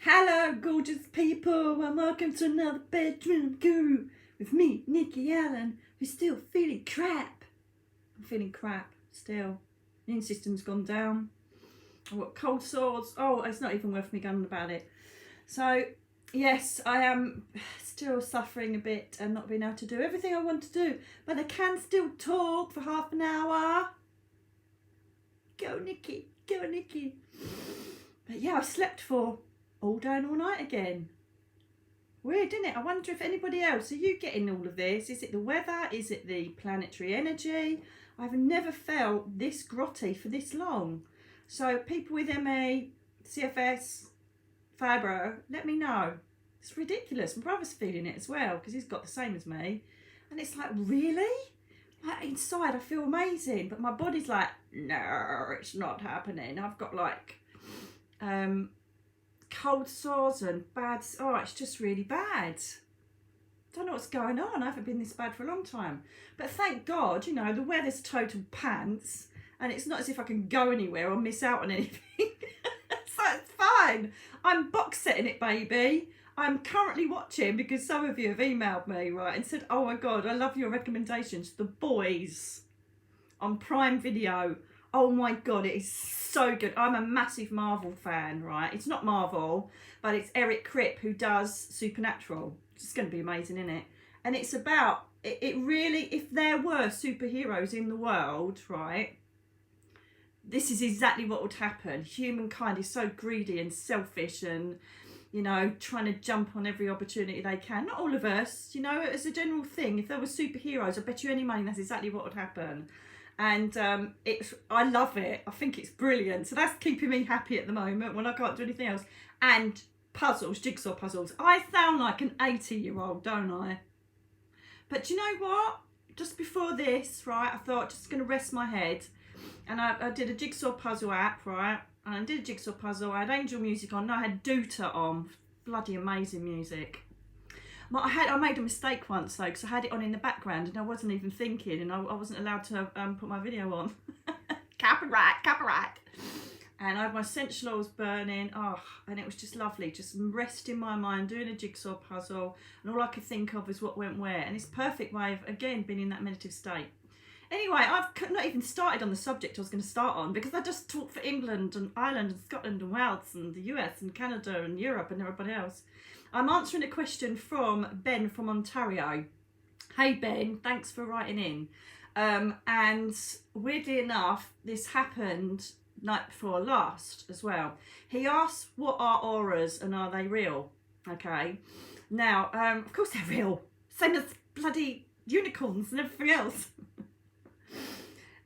Hello, gorgeous people, and welcome to another bedroom guru with me, Nicky Allen, who's still feeling crap. I'm feeling crap still. Immune system's gone down. I've got cold sores. Oh, it's not even worth me going on about it. So, yes, I am still suffering a bit and not being able to do everything I want to do, but I can still talk for half an hour. Go, Nicky. Go, Nicky. But yeah, I slept for all day and all night again. Weird, isn't it? I wonder if anybody else, are you getting all of this? Is it the weather? Is it the planetary energy? I've never felt this grotty for this long. So people with ME, CFS, fibro, let me know. It's ridiculous. My brother's feeling it as well because he's got the same as me. And it's like, really? Like inside I feel amazing, but my body's like, no, it's not happening. I've got like cold sores and it's just really bad. Don't know what's going on. I haven't been this bad for a long time. But thank God, you know, the weather's total pants and it's not as if I can go anywhere or miss out on anything. So it's fine. I'm box setting it, baby. I'm currently watching, because some of you have emailed me, right, and said, oh my God, I love your recommendations. The Boys on Prime Video. Oh my God, it is so good. I'm a massive Marvel fan, right? It's not Marvel, but it's Eric Kripp who does Supernatural. It's going to be amazing, isn't it? And it's about, it really, if there were superheroes in the world, right, this is exactly what would happen. Humankind is so greedy and selfish and, you know, trying to jump on every opportunity they can. Not all of us, you know, as a general thing. If there were superheroes, I bet you any money that's exactly what would happen. And I love it. I think it's brilliant. So that's keeping me happy at the moment when I can't do anything else. And puzzles, jigsaw puzzles. I sound like an 80-year-old, don't I? But do you know what? Just before this, right, I thought just going to rest my head. And I did a jigsaw puzzle app, right? And I did a jigsaw puzzle. I had angel music on. No, I had Duta on. Bloody amazing music. I made a mistake once though, because I had it on in the background and I wasn't even thinking, and I wasn't allowed to put my video on. Copyright. And I had my essential oils burning. And it was just lovely, just resting my mind, doing a jigsaw puzzle, and all I could think of is what went where. And it's a perfect way of, again, being in that meditative state. Anyway, I've not even started on the subject I was going to start on, because I just talk for England and Ireland and Scotland and Wales and the US and Canada and Europe and everybody else. I'm answering a question from Ben from Ontario. Hey Ben, thanks for writing in. And weirdly enough, this happened night before last as well. He asked, what are auras and are they real? Okay. Now, of course they're real. Same as bloody unicorns and everything else.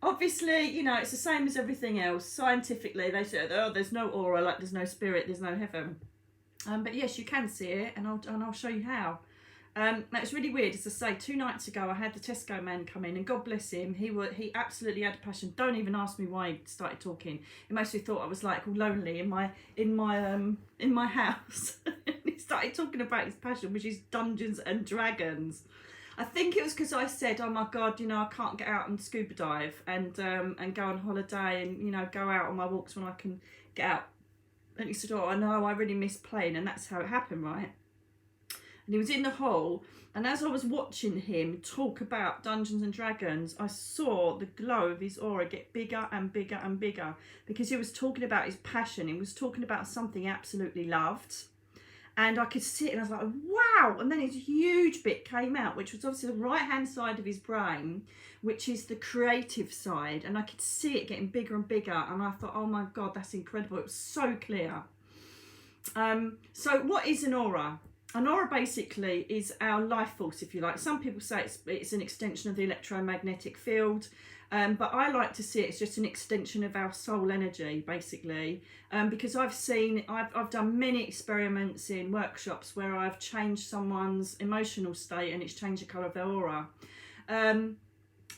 Obviously, you know, it's the same as everything else. Scientifically, they said, oh, there's no aura, like there's no spirit, there's no heaven. But yes, you can see it, and I'll show you how. Now it's really weird. As I say, 2 nights ago, I had the Tesco man come in, and God bless him, he absolutely had a passion. Don't even ask me why he started talking. He mostly thought I was like all lonely in my house. He started talking about his passion, which is Dungeons and Dragons. I think it was because I said, oh my God, you know, I can't get out and scuba dive and go on holiday and, you know, go out on my walks when I can get out. And he said, oh, I know, I really miss playing. And that's how it happened, right? And he was in the hall. And as I was watching him talk about Dungeons and Dragons, I saw the glow of his aura get bigger and bigger and bigger. Because he was talking about his passion. He was talking about something he absolutely loved. And I could see it and I was like, wow. And then his huge bit came out, which was obviously the right-hand side of his brain, which is the creative side. And I could see it getting bigger and bigger. And I thought, oh my God, that's incredible. It was so clear. So what is an aura? An aura basically is our life force, if you like. Some people say it's an extension of the electromagnetic field. But I like to see it as just an extension of our soul energy, basically, because I've done many experiments in workshops where I've changed someone's emotional state and it's changed the colour of their aura.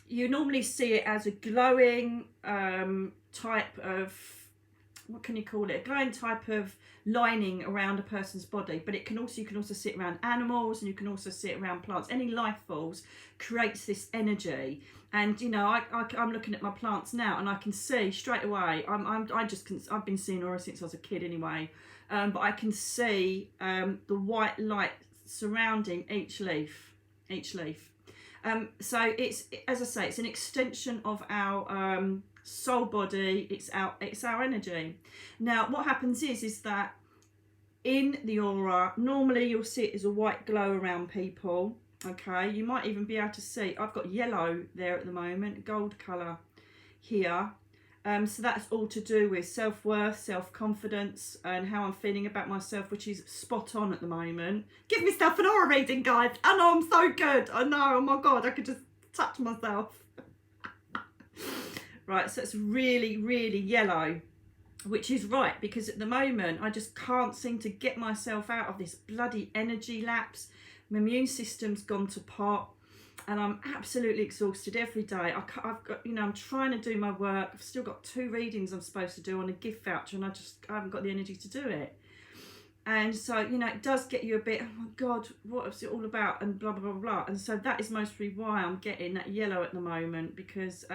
You normally see it as a glowing type of, what can you call it? A glowing type of lining around a person's body, but you can also see it around animals, and you can also see it around plants. Any life force creates this energy, and you know, I'm looking at my plants now, and I can see straight away. I've been seeing aura since I was a kid anyway. but I can see the white light surrounding each leaf. So it's, as I say, it's an extension of our soul body. It's our energy. Now what happens is that in the aura, normally you'll see it as a white glow around people. Okay, you might even be able to see, I've got yellow there at the moment, gold colour here. So that's all to do with self-worth, self-confidence, and how I'm feeling about myself, which is spot on at the moment. Give myself an aura reading, guys. I know I'm so good. I know, oh my God, I could just touch myself. Right, so it's really, really yellow, which is right, because at the moment I just can't seem to get myself out of this bloody energy lapse. My immune system's gone to pot, and I'm absolutely exhausted every day. I've got, you know, I'm trying to do my work. I've still got 2 readings I'm supposed to do on a gift voucher, and I haven't got the energy to do it. And so, you know, it does get you a bit, oh my God, what is it all about, and blah, blah, blah, blah. And so that is mostly why I'm getting that yellow at the moment, because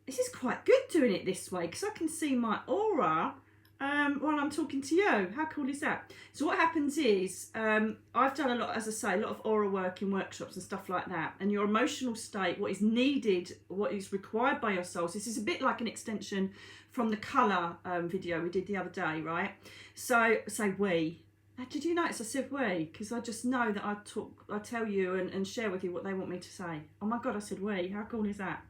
this is quite good doing it this way, because I can see my aura while I'm talking to you. How cool is that? So what happens is, I've done a lot, as I say, a lot of aura work in workshops and stuff like that, and your emotional state, what is needed, what is required by your souls, this is a bit like an extension from the colour video we did the other day, right? So say we. Did you notice I said we? Because I just know that I tell you and share with you what they want me to say. Oh my God, I said we. How cool is that?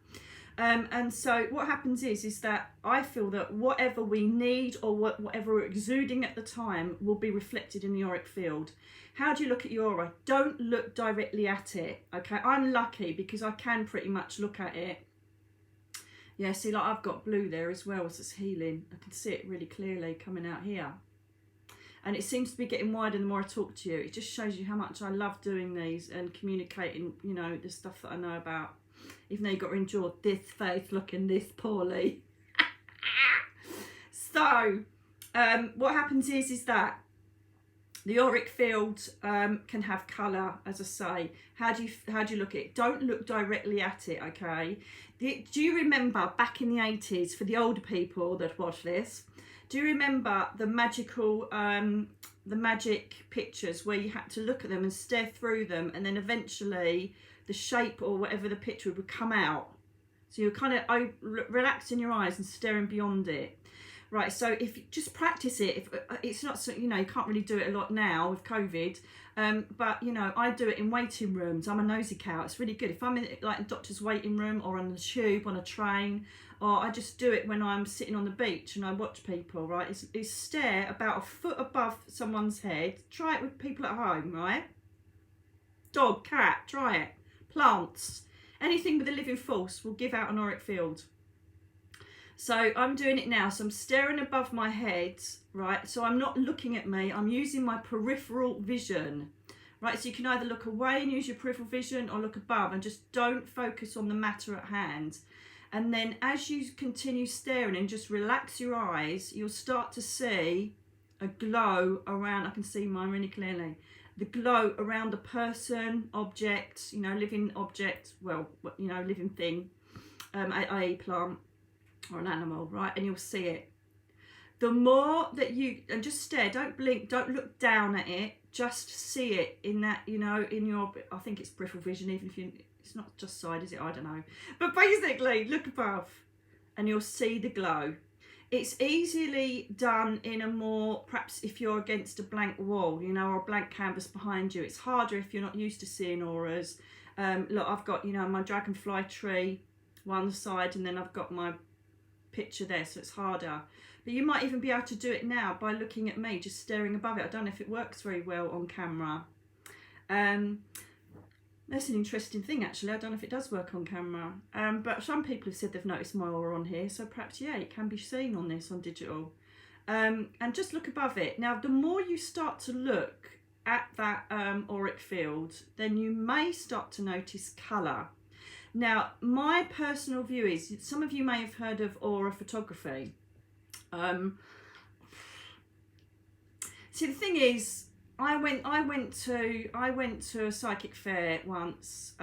And so what happens is that I feel that whatever we need, or whatever we're exuding at the time, will be reflected in the auric field. How do you look at your aura? Don't look directly at it, okay? I'm lucky because I can pretty much look at it. Yeah, see, like I've got blue there as well, so it's healing. I can see it really clearly coming out here. And it seems to be getting wider the more I talk to you. It just shows you how much I love doing these and communicating, you know, the stuff that I know about. Even though you've got to endure this face looking this poorly. So, what happens is that the auric field can have colour, as I say. How do you look at it? Don't look directly at it, okay? Do you remember back in the 80s, for the older people that watch this, do you remember the magical, the magic pictures where you had to look at them and stare through them, and then eventually the shape or whatever the picture would come out? So you're kind of relaxing your eyes and staring beyond it. Right, so if you just practice it, if it's not so, you know, you can't really do it a lot now with COVID, but you know, I do it in waiting rooms. I'm a nosy cow. It's really good if I'm in like a doctor's waiting room, or on the tube, on a train, or I just do it when I'm sitting on the beach and I watch people. Right, is stare about a foot above someone's head. Try it with people at home, right? Dog, cat, try it. Plants, anything with a living force will give out an auric field. So I'm doing it now. So I'm staring above my head, right? So I'm not looking at me. I'm using my peripheral vision, right? So you can either look away and use your peripheral vision, or look above and just don't focus on the matter at hand. And then as you continue staring and just relax your eyes, you'll start to see a glow around. I can see mine really clearly. The glow around the person, object, you know, living object, well, you know, living thing, a plant or an animal, right? And you'll see it. The more that you, and just stare, don't blink, don't look down at it, just see it in that, you know, in your, I think it's peripheral vision, even if you, it's not just side, is it? I don't know. But basically, look above and you'll see the glow. It's easily done in a more, perhaps if you're against a blank wall, you know, or a blank canvas behind you. It's harder if you're not used to seeing auras. Look, I've got, you know, my dragonfly tree one side, and then I've got my picture there, so it's harder. But you might even be able to do it now by looking at me, just staring above it. I don't know if it works very well on camera. That's an interesting thing, actually. I don't know if it does work on camera. But some people have said they've noticed my aura on here, so perhaps, yeah, it can be seen on this, on digital. And just look above it. Now, the more you start to look at that auric field, then you may start to notice colour. Now, my personal view is, some of you may have heard of aura photography. See, the thing is, I went to a psychic fair once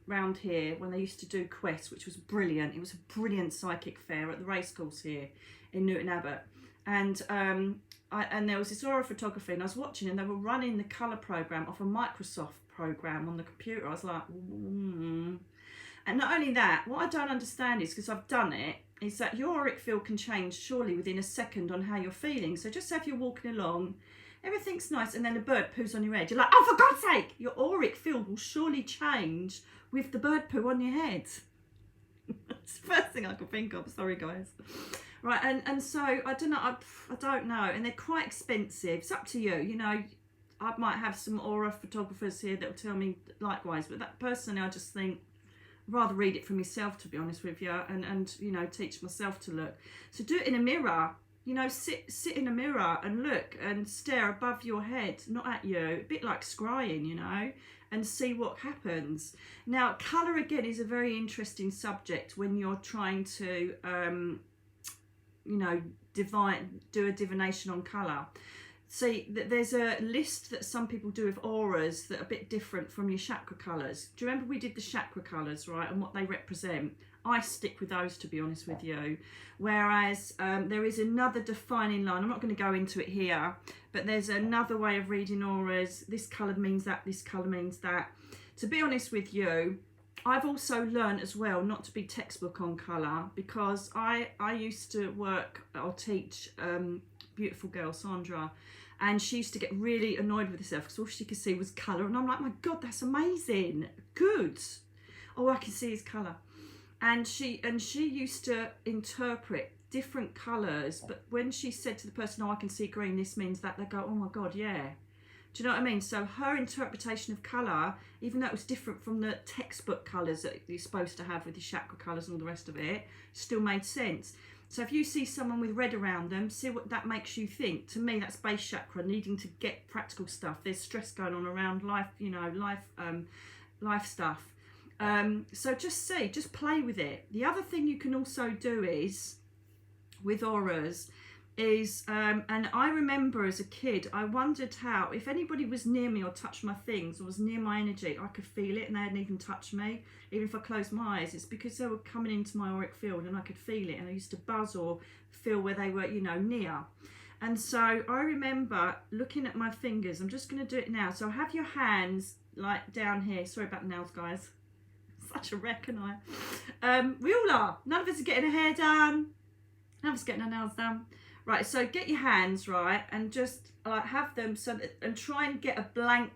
round here when they used to do quests, which was brilliant. It was a brilliant psychic fair at the racecourse here in Newton Abbot. And and there was this aura photography, and I was watching, and they were running the colour program off a Microsoft program on the computer. I was like, And not only that, what I don't understand is, because I've done it, is that your auric field can change surely within a second on how you're feeling. So just say if you're walking along, everything's nice, and then a bird poos on your head, you're like, oh, for God's sake, your auric field will surely change with the bird poo on your head. It's the first thing I could think of. Sorry, guys. Right, and so I don't know. I don't know, and they're quite expensive. It's up to you. You know, I might have some aura photographers here that will tell me likewise. But that personally, I just think I'd rather read it for myself, to be honest with you, and you know, teach myself to look. So do it in a mirror. You know, sit in a mirror and look and stare above your head, not at you. A bit like scrying, you know, and see what happens. Now, colour again is a very interesting subject when you're trying to, you know, do a divination on colour. See, there's a list that some people do of auras that are a bit different from your chakra colours. Do you remember we did the chakra colours, right, and what they represent? I stick with those, to be honest with you. Whereas there is another defining line. I'm not going to go into it here, but there's another way of reading auras. This colour means that, this colour means that. To be honest with you, I've also learned as well not to be textbook on colour, because I used to work or teach beautiful girl, Sandra, and she used to get really annoyed with herself because all she could see was colour. And I'm like, my God, that's amazing. Good. Oh, I can see his colour. And she used to interpret different colours, but when she said to the person, oh, I can see green, this means that, they go, oh my God, yeah. Do you know what I mean? So her interpretation of colour, even though it was different from the textbook colours that you're supposed to have with your chakra colours and all the rest of it, still made sense. So if you see someone with red around them, see what that makes you think. To me, that's base chakra, needing to get practical stuff. There's stress going on around life, you know, life stuff. So just play with it. The other thing you can also do is, with auras, is, and I remember as a kid, I wondered how, if anybody was near me or touched my things or was near my energy, I could feel it and they hadn't even touched me. Even if I closed my eyes, it's because they were coming into my auric field and I could feel it, and I used to buzz or feel where they were, you know, near. And so I remember looking at my fingers. I'm just going to do it now. So have your hands like down here. Sorry about the nails, guys. Such a wreck, and we all are. None of us are getting our hair done. None of us are getting our nails done. Right, so get your hands, right, and just like have them so that, and try and get a blank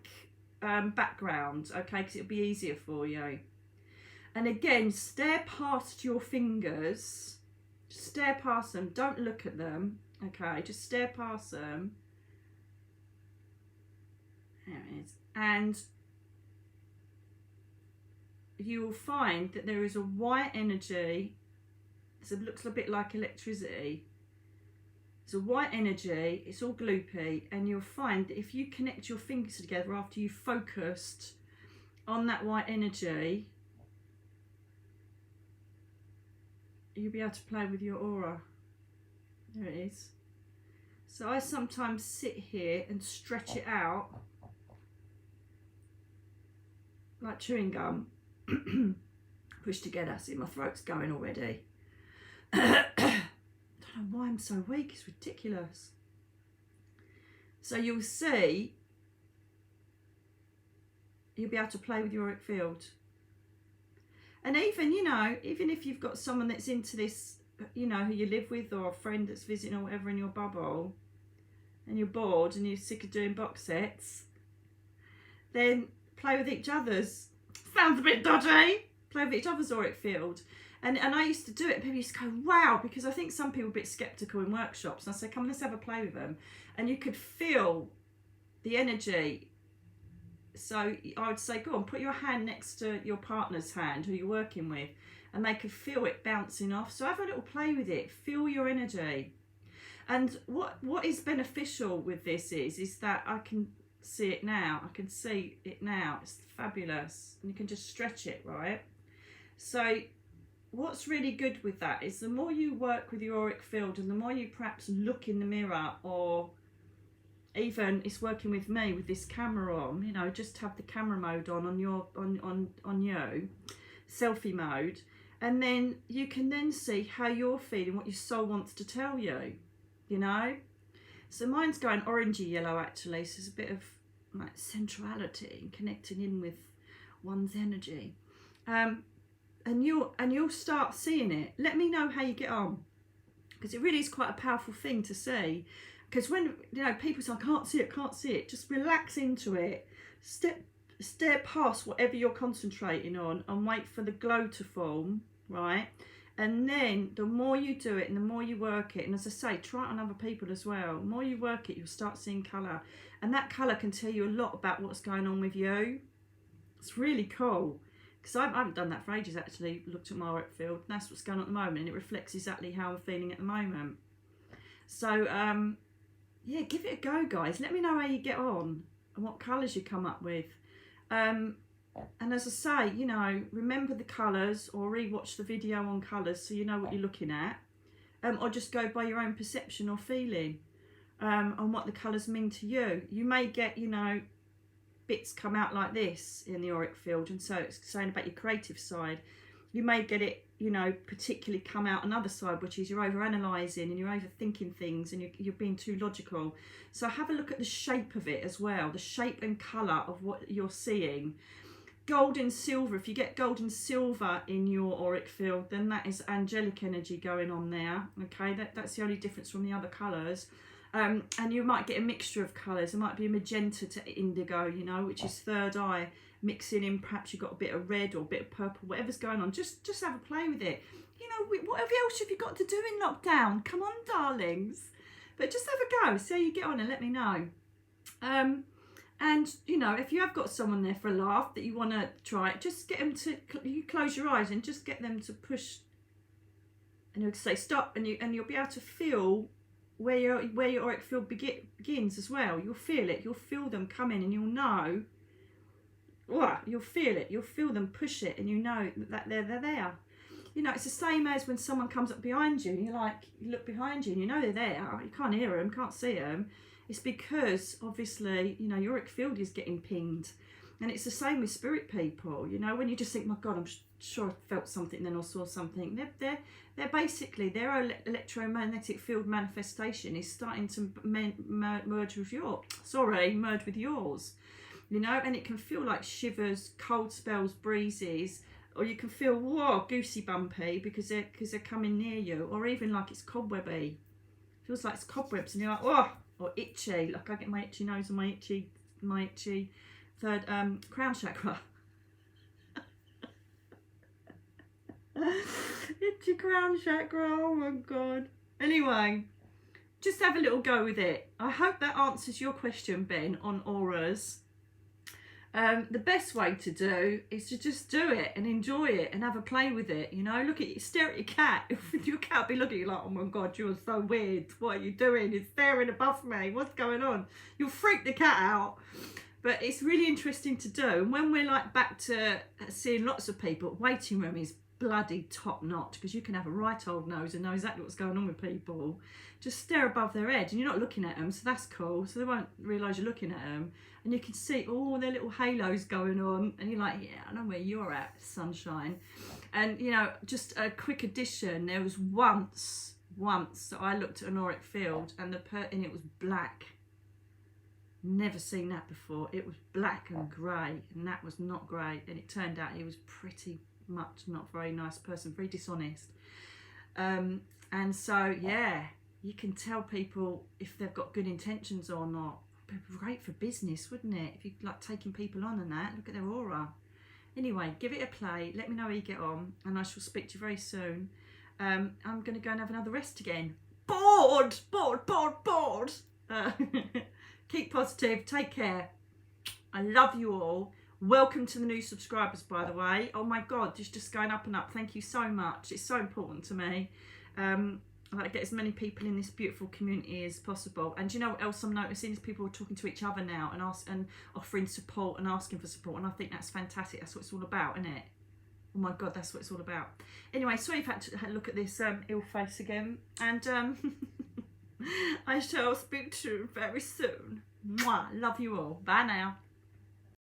background, okay, because it'll be easier for you. And again, stare past your fingers. Just stare past them. Don't look at them, okay, just stare past them. There it is. And you will find that there is a white energy. So it looks a bit like electricity. It's a white energy, it's all gloopy, and you'll find that if you connect your fingers together after you've focused on that white energy, you'll be able to play with your aura. There it is. So I sometimes sit here and stretch it out like chewing gum. Push together. See, my throat's going already. I don't know why I'm so weak, it's ridiculous. So you'll see, you'll be able to play with your auric field. And even, you know, even if you've got someone that's into this, you know, who you live with, or a friend that's visiting or whatever in your bubble, and you're bored and you're sick of doing box sets, then play with each other's. Sounds a bit dodgy. Play with each other's auric field. And I used to do it, and people used to go, wow, because I think some people are a bit sceptical in workshops. And I say, come, let's have a play with them. And you could feel the energy. So I would say, go on, put your hand next to your partner's hand, who you're working with, and they could feel it bouncing off. So have a little play with it. Feel your energy. And what is beneficial with this is that I can see it now. I can see it now. It's fabulous. And you can just stretch it, right? So what's really good with that is the more you work with your auric field, and the more you perhaps look in the mirror, or even it's working with me with this camera on, you know, just have the camera mode on your on you, selfie mode, and then you can then see how you're feeling, what your soul wants to tell you. you know. So mine's going orangey yellow actually, so there's a bit of like centrality and connecting in with one's energy. And you'll start seeing it. Let me know how you get on, because it really is quite a powerful thing to see. Because when, you know, people say, I can't see it, just relax into it. Stare past whatever you're concentrating on and wait for the glow to form, right? And then the more you do it and the more you work it, and as I say, try it on other people as well. The more you work it, you'll start seeing colour. And that colour can tell you a lot about what's going on with you. It's really cool. Because I haven't done that for ages actually, looked at my auric field. And that's what's going on at the moment, and it reflects exactly how I'm feeling at the moment. So, yeah, give it a go, guys. Let me know how you get on and what colours you come up with. And as I say, you know, remember the colours, or re-watch the video on colours so you know what you're looking at. Or just go by your own perception or feeling on what the colours mean to you. You may get, you know, bits come out like this in the auric field, and so it's saying about your creative side. You may get it, you know, particularly come out another side, which is you're over-analysing and you're overthinking things and you're being too logical. So have a look at the shape of it as well, the shape and colour of what you're seeing. Gold and silver, if you get gold and silver in your auric field, then that is angelic energy going on there. Okay, that's the only difference from the other colours. And you might get a mixture of colours. It might be a magenta to indigo, you know, which is third eye, mixing in, perhaps you've got a bit of red or a bit of purple, whatever's going on. Just have a play with it. You know, whatever else have you got to do in lockdown? Come on, darlings. But just have a go, see how you get on and let me know. And, you know, if you have got someone there for a laugh that you want to try it, just get them to, you close your eyes and just get them to push, and you'll say stop, and you'll be able to feel where your auric field begins as well. You'll feel it, you'll feel them come in, and you'll know, you'll feel it, you'll feel them push it, and you know that they're there. You know, it's the same as when someone comes up behind you and you look behind you and you know they're there. You can't hear them, can't see them. It's because, obviously, you know, your auric field is getting pinged. And it's the same with spirit people. You know, when you just think, my God, I'm sure I felt something then, or saw something. They're basically, their electromagnetic field manifestation is starting to merge with yours. You know, and it can feel like shivers, cold spells, breezes, or you can feel, whoa, goosey bumpy because they're coming near you, or even like it's cobwebby. Feels like it's cobwebs, and you're like, whoa. Or itchy, like I get my itchy nose and my itchy third crown chakra. Itchy crown chakra, oh my God. Anyway, just have a little go with it. I hope that answers your question, Ben, on auras. The best way to do is to just do it and enjoy it and have a play with it. You know, stare at your cat. Your cat will be looking at you like, oh my God, you're so weird. What are you doing? It's staring above me. What's going on? You'll freak the cat out. But it's really interesting to do. And when we're like back to seeing lots of people, waiting room is bloody top notch, because you can have a right old nose and know exactly what's going on with people. Just stare above their head and you're not looking at them, so that's cool. So they won't realise you're looking at them, and you can see all their little halos going on, and you're like, yeah, I know where you're at, sunshine. And you know, just a quick addition, there was once that I looked at an auric field and it was black. Never seen that before. It was black and grey, and that was not great. And it turned out he was pretty much not very nice person, very dishonest. And so, yeah, you can tell people if they've got good intentions or not. It'd be great for business, wouldn't it? If you like taking people on and that, look at their aura. Anyway, give it a play. Let me know how you get on, and I shall speak to you very soon. I'm going to go and have another rest again. Bored. Keep positive. Take care. I love you all. Welcome to the new subscribers, by the way. Oh my God, just going up and up. Thank you so much. It's so important to me. I like to get as many people in this beautiful community as possible. And do you know what else I'm noticing is people are talking to each other now and offering support and asking for support. And I think that's fantastic. That's what it's all about, isn't it? Oh my God, that's what it's all about. Anyway, sorry if I had to look at this ill face again. And I shall speak to you very soon. Mwah. Love you all. Bye now.